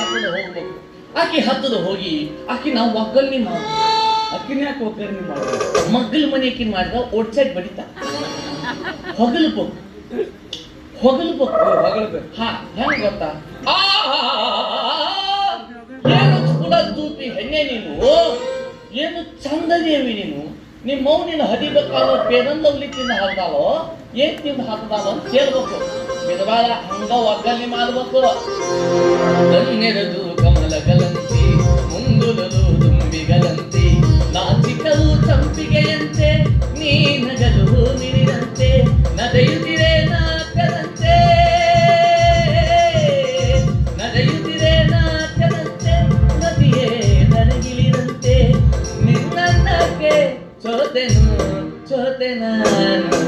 ಹಾಕೊಂಡು ಹೋಗ್ಬೇಕು. ಆಕಿ ಹತ್ತದ ಹೋಗಿ ಆಕಿ ನಾವು ಒಗ್ಗಲ್ನಿ ಮಾಡ ಅಕ್ಕಿನ ಯಾಕೆ ಒಗ್ಗರಣೆ ಮಾಡೋದು? ಮಗ್ಗಲ್ ಮನೆ ಆಕಿನ್ ಮಾಡಿದ ಓಟ್ ಸೈಡ್ ಬಡಿತಾ ಹೊಗಲ್ಬೇಕು ಹೊಗಳಬೇಕು. ಹಾ ಹೆಂಗ್ ಗೊತ್ತಾ? ಏನು ಕೂಡ ತೂಪಿ ಹೆಣ್ಣೆ ನೀನು, ಏನು ಚಂದದೇವಿ ನೀನು, ನಿಮ್ಮ ಮೌನಿನ ಹದಿಬೇಕಾದ ಪೇದಂದವ್ಲಿ ತಿಂದು ಹಾಕ್ದಾಲೋ ಏನ್ ತಿಂದು ಹಾಕ್ದಾಲೋ ಅಂತ ಕೇಳ್ಬೇಕು. ಬಿಡಬಾರ ಹಂಗ ಒಗ್ಗಲ್ಲಿ ಮಾಡ್ಬೇಕು. ಕಣ್ಣೆರೆದು ಕಮಲಗಲಂತಿ ಮುಂದುಲಲು ದುಂಬಿಗಲಂತಿ ನಾಚಿಕಲು ಚಂಪಿಗೆಯಂತೆ ನೀ ನಗಲು ನಿರಿದಂತೆ ನಡೆಯುತ್ತಿರೆ ನಾಟ್ಯದಂತೆ ನಡೆಯುತ್ತಿರೆ ನಾಟ್ಯದಂತೆ ನದಿಯೇ ನನಗಿಳಿದಂತೆ ನಿನ್ನನ್ನಕ್ಕೆ ಚೋತೆ ನಾನು